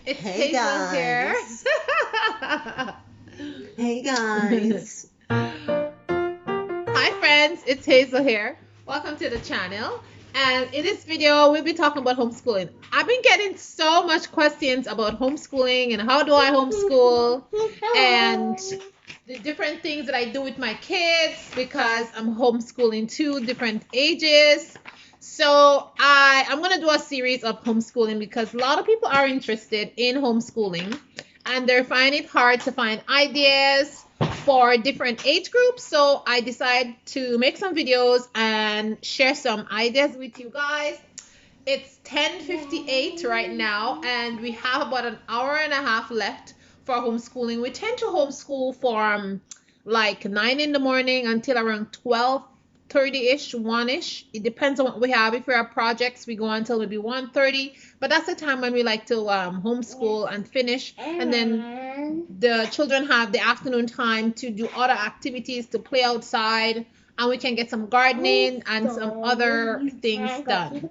It's Hey Hazel here. guys. Hey guys. Hi friends, it's Hazel here. Welcome to the channel. And in this video, we'll be talking about homeschooling. I've been getting so much questions about homeschooling and how do I homeschool and the different things that I do with my kids because I'm homeschooling two different ages. So I'm gonna do a series of homeschooling because a lot of people are interested in homeschooling and they're finding it hard to find ideas for different age groups. So I decided to make some videos and share some ideas with you guys. It's 10:58 right now, and we have about an hour and a half left for homeschooling. We tend to homeschool from like 9 in the morning until around 12:30ish, 1ish. It depends on what we have. If we have projects, we go until maybe 1:30. But that's the time when we like to homeschool and finish. And then the children have the afternoon time to do other activities, to play outside, and we can get some gardening and some other things done.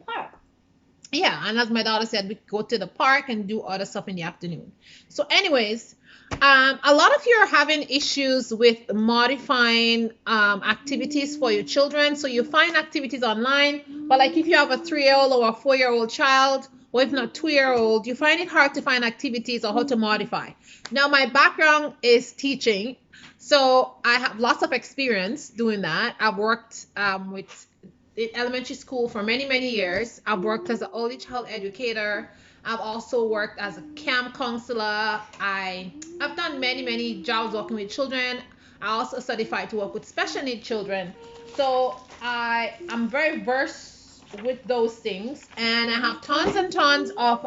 Yeah, and as my daughter said, we go to the park and do other stuff in the afternoon. So anyways, a lot of you are having issues with modifying activities for your children. So you find activities online, but like if you have a 3-year-old or a 4-year-old child, or if not 2-year-old, you find it hard to find activities or how to modify. Now my background is teaching, so I have lots of experience doing that. I've worked with in elementary school for many, many years. I've worked as an early child educator. I've also worked as a camp counselor. I've done many, many jobs working with children. I also certified to work with special need children. So I'm very versed with those things, and I have tons and tons of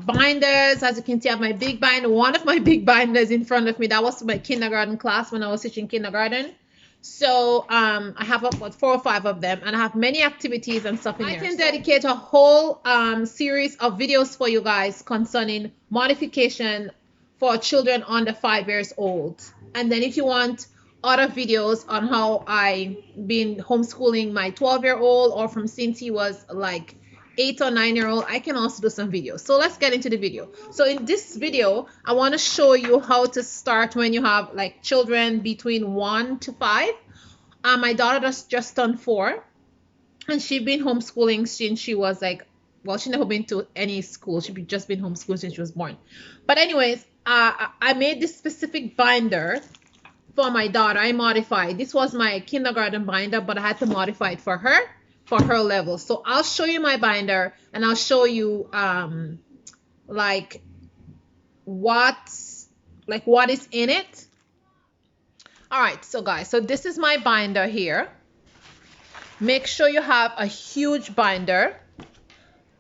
binders. As you can see, I have my big binder. One of my big binders in front of me. That was my kindergarten class when I was teaching kindergarten. So I have about 4 or 5 of them, and I have many activities and stuff in there. I can dedicate a whole series of videos for you guys concerning modification for children under 5 years old. And then if you want other videos on how I been homeschooling my 12-year-old or from since he was like 8 or 9-year-old, I can also do some videos. So let's get into the video. So in this video, I want to show you how to start when you have like children between 1 to 5. My daughter just turned 4, and she's been homeschooling since she was like, well, she never been to any school. She's just been homeschooled since she was born. But anyways, I made this specific binder for my daughter. I modified. This was my kindergarten binder, but I had to modify it for her level. So I'll show you my binder, and I'll show you like what is in it. All right, so guys, so this is my binder here. Make sure you have a huge binder.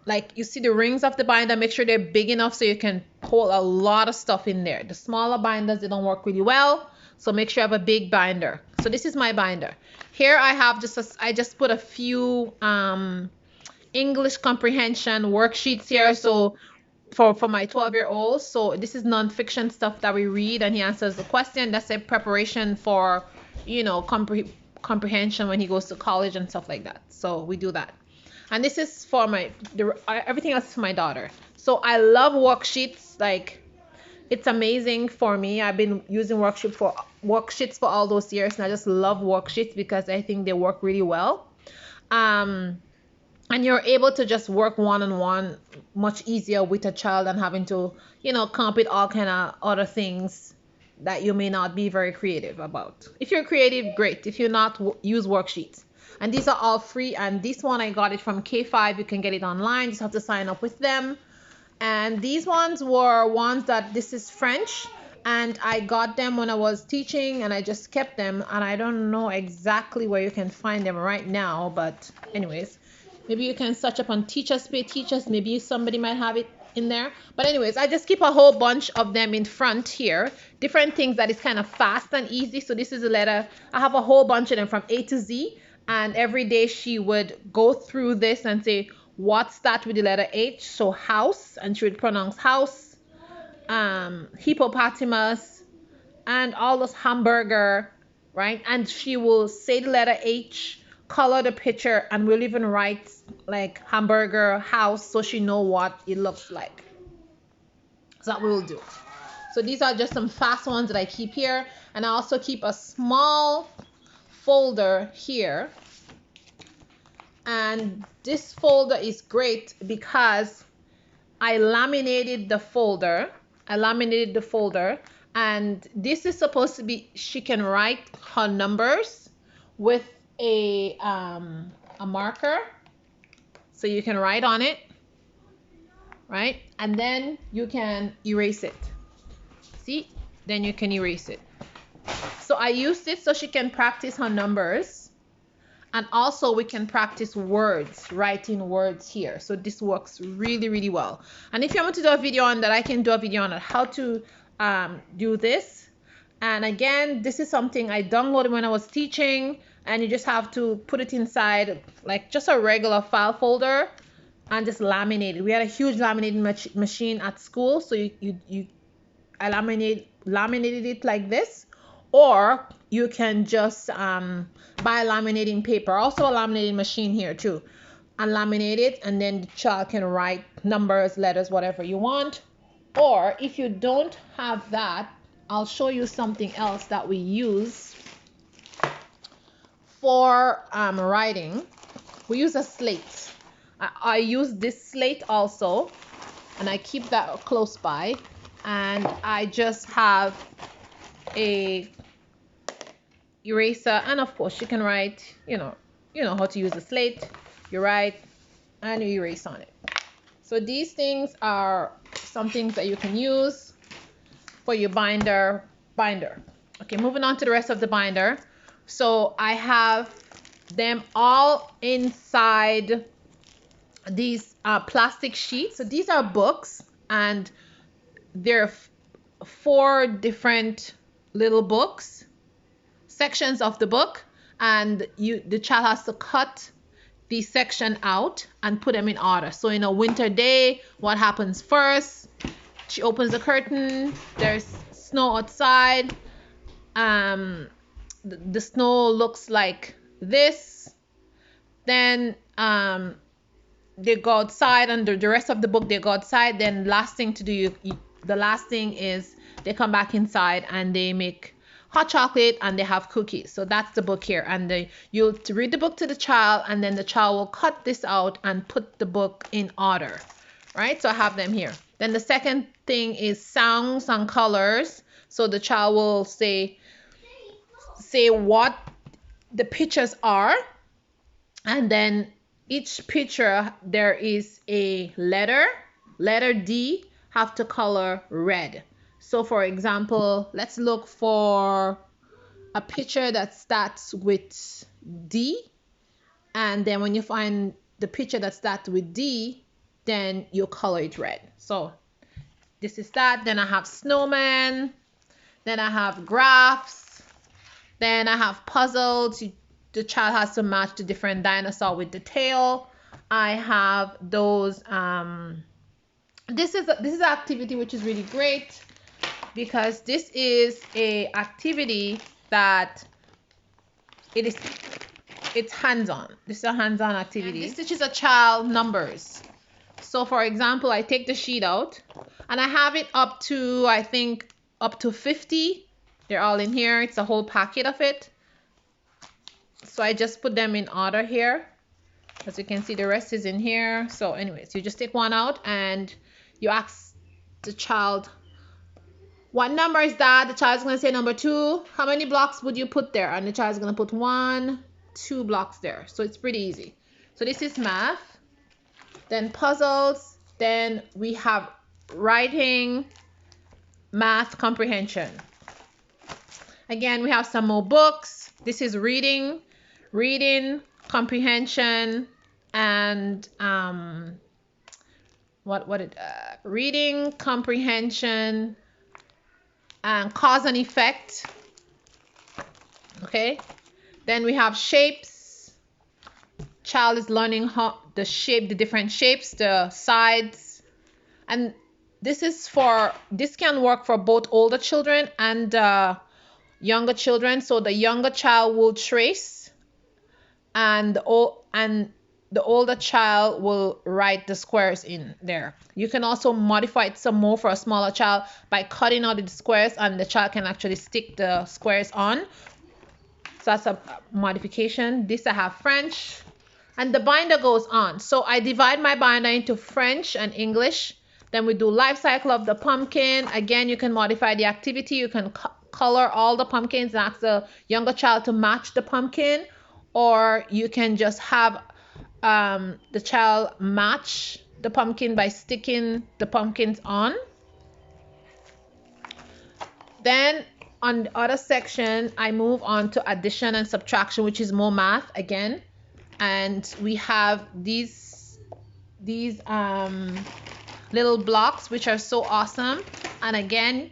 Like you see the rings of the binder, make sure they're big enough so you can hold a lot of stuff in there. The smaller binders, they don't work really well. So make sure you have a big binder. So this is my binder. Here I have I just put a few English comprehension worksheets here. So for my 12-year-old. So this is nonfiction stuff that we read and he answers the question. That's a preparation for, comprehension when he goes to college and stuff like that. So we do that. And this is for everything else is for my daughter. So I love worksheets. Like, it's amazing for me. I've been using worksheets for all those years, and I just love worksheets because I think they work really well. And you're able to just work one-on-one much easier with a child than having to, come up with all kind of other things that you may not be very creative about. If you're creative, great. If you're not, use worksheets. And these are all free. And this one, I got it from K5. You can get it online. You just have to sign up with them. And these ones were ones this is French. And I got them when I was teaching, and I just kept them. And I don't know exactly where you can find them right now. But anyways, maybe you can search up on Teachers Pay Teachers. Maybe somebody might have it in there. But anyways, I just keep a whole bunch of them in front here. Different things that is kind of fast and easy. So this is a letter. I have a whole bunch of them from A to Z. And every day she would go through this and say, what starts with the letter H? So house. And she would pronounce house. Hippopotamus. And all those hamburger. Right? And she will say the letter H color the picture, and we'll even write like hamburger house so she know what it looks like. So that we will do. So these are just some fast ones that I keep here, and I also keep a small folder here. And this folder is great because I laminated the folder. And this is supposed to be, she can write her numbers with a marker. So you can write on it, right? And then you can erase it. See? Then you can erase it. So I used it so she can practice her numbers. And also we can practice words, writing words here. So this works really, really well. And if you want to do a video on that, I can do a video on how to do this. And again, this is something I downloaded when I was teaching, and you just have to put it inside like just a regular file folder and just laminate it. We had a huge laminating machine at school, so I laminated it like this, or you can just buy laminating paper. Also a laminating machine here too, and laminate it, and then the child can write numbers, letters, whatever you want. Or if you don't have that, I'll show you something else that we use for writing. We use a slate. I use this slate also, and I keep that close by, and I just have a eraser, and of course you can write, you know how to use a slate. You write and you erase on it. So these things are some things that you can use for your binder. Okay, moving on to the rest of the binder. So I have them all inside these plastic sheets. So these are books, and there are 4 different little books, sections of the book, and the child has to cut the section out and put them in order. So in a winter day, what happens first? She opens the curtain, there's snow outside. The snow looks like this. Then they go outside, and the rest of the book they go outside. Then last thing to do, the last thing is they come back inside and they make hot chocolate and they have cookies. So that's the book here, and you'll read the book to the child, and then the child will cut this out and put the book in order, right? So I have them here. Then the second thing is sounds and colors. So the child will say what the pictures are, and then each picture there is a letter D, have to color red. So for example, let's look for a picture that starts with D, and then when you find the picture that starts with D, then you color it red. So this is that. Then I have snowman, then I have graphs, then I have puzzles. The child has to match the different dinosaur with the tail. I have those this is an activity which is really great, because this is a activity that it's hands-on. This is a hands-on activity. And this teaches a child numbers. So for example, I take the sheet out and I have it up to, I think, up to 50. They're all in here. It's a whole packet of it. So I just put them in order here. As you can see, the rest is in here. So anyways, you just take one out and you ask the child, what number is that? The child's going to say number 2. How many blocks would you put there? And the child's going to put 1, 2 blocks there. So it's pretty easy. So this is math. Then puzzles. Then we have writing, math comprehension. Again, we have some more books. This is reading, comprehension, and reading, comprehension, and cause and effect. Okay. Then we have shapes. Child is learning how the different shapes, the sides, and this can work for both older children and younger children. So the younger child will trace and the older child will write the squares in there. You can also modify it some more for a smaller child by cutting out the squares, and the child can actually stick the squares on. So that's a modification. This I have French, and the binder goes on. So I divide my binder into French and English. Then we do life cycle of the pumpkin. Again, you can modify the activity. You can color all the pumpkins and ask the younger child to match the pumpkin, or you can just have the child match the pumpkin by sticking the pumpkins on. Then on the other section, I move on to addition and subtraction, which is more math again. And we have these little blocks, which are so awesome. And again,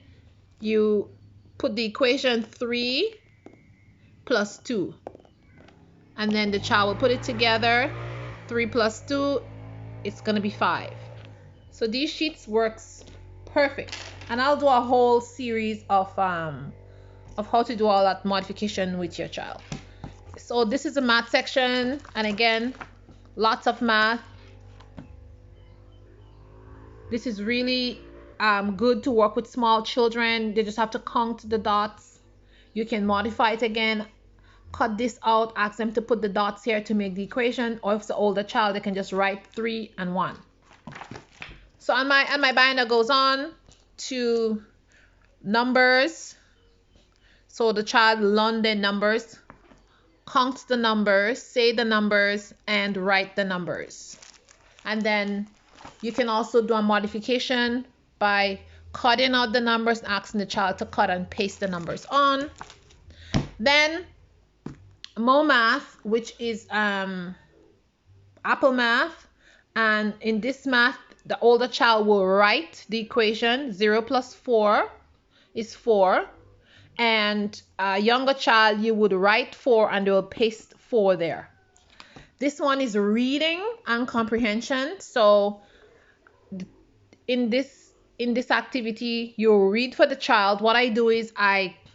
you put the equation 3 plus 2. And then the child will put it together. 3 plus 2, it's going to be 5. So these sheets works perfect. And I'll do a whole series of how to do all that modification with your child. So this is the math section, and again, lots of math. This is really good to work with small children. They just have to count the dots. You can modify it again, cut this out, ask them to put the dots here to make the equation, or if it's an older child, they can just write 3 and 1. So on my binder goes on to numbers. So the child learn their numbers, count the numbers, say the numbers, and write the numbers. And then you can also do a modification by cutting out the numbers and asking the child to cut and paste the numbers on. Then more math, which is Apple math. And in this math, the older child will write the equation. 0 plus 4 is 4. And a younger child, you would write 4 and they will paste 4 there. This one is reading and comprehension. So in this activity, you read for the child. What I do is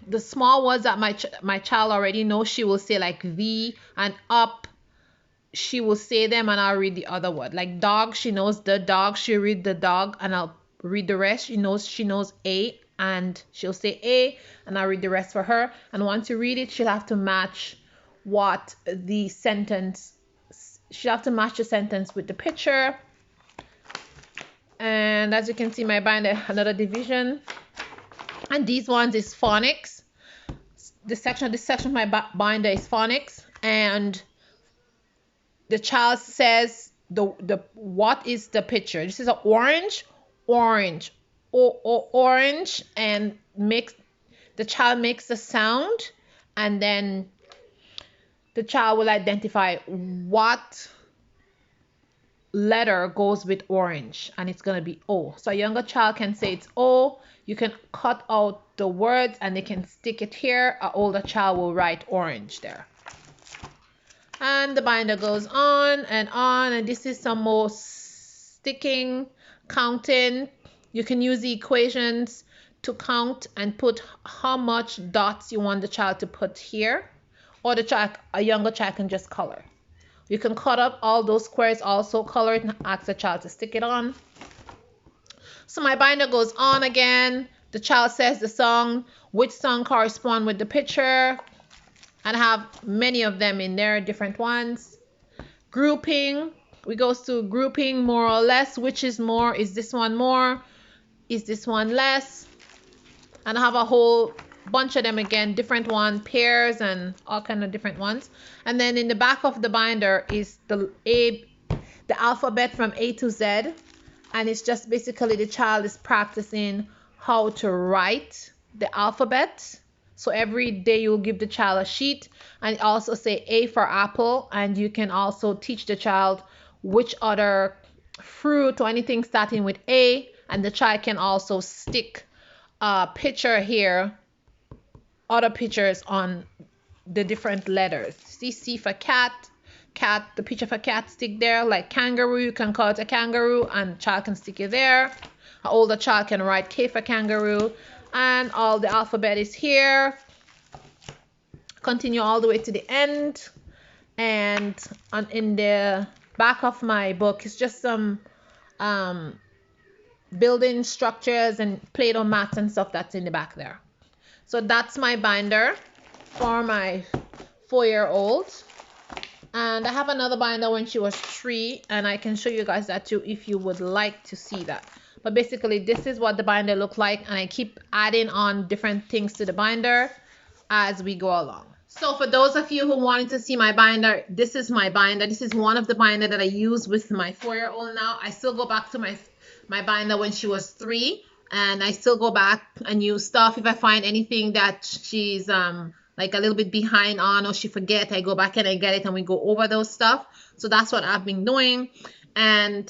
the small words that my child already knows, she will say, like V and up. She will say them and I'll read the other word. Like dog, she knows the dog. She'll read the dog and I'll read the rest. She knows A and she'll say A and I'll read the rest for her. And once you read it, she'll have to match the sentence with the picture. And as you can see, my binder, another division. And these ones is phonics. This section of my binder is phonics. And the child says what is the picture. This is an orange, and the child makes the sound, and then the child will identify what letter goes with orange, and it's going to be O. So a younger child can say it's O. You can cut out the words and they can stick it here. An older child will write orange there. And the binder goes on, and this is some more sticking, counting. You can use the equations to count and put how much dots you want the child to put here, or a younger child can just color. You can cut up all those squares, also color it, and ask the child to stick it on. So my binder goes on again. The child says the song, which song correspond with the picture, and I have many of them in there, different ones. Grouping, we go to grouping, more or less. Which is more? Is this one more? Is this one less? And I have a whole bunch of them again, different one, pairs and all kind of different ones. And then in the back of the binder is the alphabet from A to Z. And it's just basically the child is practicing how to write the alphabet. So every day you'll give the child a sheet and also say A for apple. And you can also teach the child which other fruit or anything starting with A. And the child can also stick a picture here, other pictures on the different letters. See, C for cat, the picture for cat, stick there. Like kangaroo, you can call it a kangaroo and child can stick it there. An older child can write K for kangaroo. And all the alphabet is here. Continue all the way to the end. And in the back of my book is just some um, building structures and Play-Doh mats and stuff that's in the back there. So that's my binder for my 4-year-old. And I have another binder when she was 3, and I can show you guys that too if you would like to see that. But basically, this is what the binder looked like, and I keep adding on different things to the binder as we go along. So for those of you who wanted to see my binder, this is my binder. This is one of the binder that I use with my 4-year-old now. I still go back to my binder when she was 3, and I still go back and use stuff. If I find anything that she's like a little bit behind on, or she forget, I go back and I get it and we go over those stuff. So that's what I've been doing. And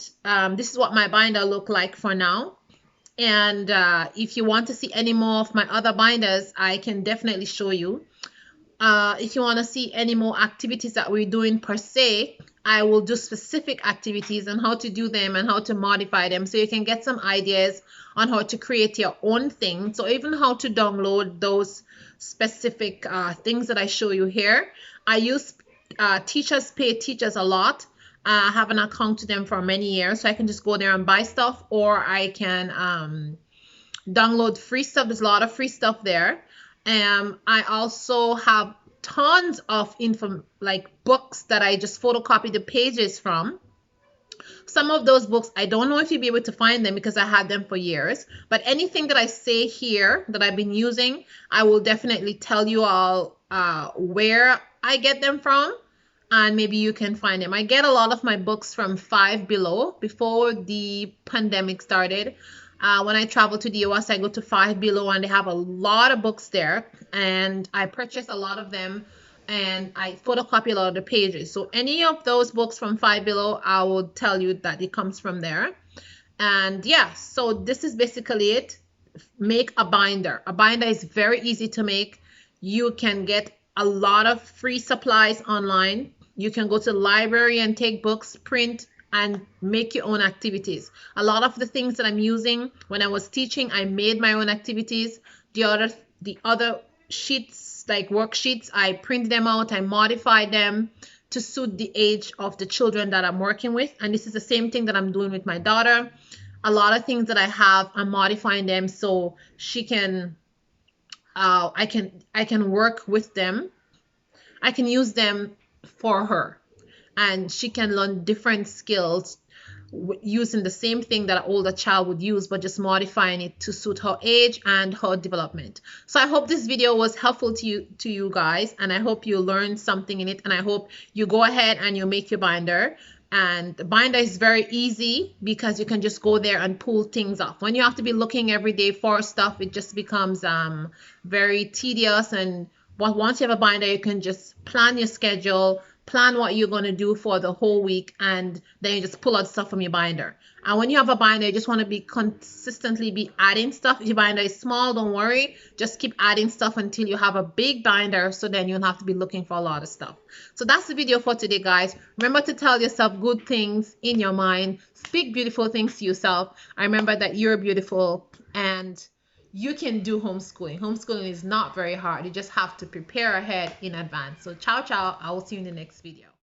this is what my binder look like for now. And if you want to see any more of my other binders, I can definitely show you. If you want to see any more activities that we're doing per se, I will do specific activities and how to do them and how to modify them, so you can get some ideas on how to create your own thing. So even how to download those specific things that I show you here. I use Teachers Pay Teachers a lot. I have an account to them for many years, so I can just go there and buy stuff, or I can download free stuff. There's a lot of free stuff there. I also have tons of info, like books that I just photocopy the pages from. Some of those books, I don't know if you'll be able to find them because I had them for years. But anything that I say here that I've been using, I will definitely tell you all where I get them from. And maybe you can find them. I get a lot of my books from Five Below before the pandemic started. When I travel to the US, I go to Five Below and they have a lot of books there. And I purchase a lot of them and I photocopy a lot of the pages. So any of those books from Five Below, I will tell you that it comes from there. And yeah, so this is basically it. Make a binder. A binder is very easy to make. You can get a lot of free supplies online. You can go to the library and take books, print, and make your own activities. A lot of the things that I'm using when I was teaching, I made my own activities. The other sheets, like worksheets, I print them out, I modified them to suit the age of the children that I'm working with. And this is the same thing that I'm doing with my daughter. A lot of things that I have, I'm modifying them so she can I can work with them. I can use them for her, and she can learn different skills using the same thing that an older child would use, but just modifying it to suit her age and her development. So I hope this video was helpful to you guys, and I hope you learned something in it, and I hope you go ahead and you make your binder. And the binder is very easy because you can just go there and pull things off. When you have to be looking every day for stuff, it just becomes very tedious. And once you have a binder, you can just plan your schedule, plan what you're going to do for the whole week, and then you just pull out stuff from your binder. And when you have a binder, you just want to be consistently be adding stuff. If your binder is small, don't worry. Just keep adding stuff until you have a big binder, so then you don't have to be looking for a lot of stuff. So that's the video for today, guys. Remember to tell yourself good things in your mind. Speak beautiful things to yourself. I remember that you're beautiful and you can do homeschooling. Homeschooling is not very hard. You just have to prepare ahead in advance. So ciao, ciao. I will see you in the next video.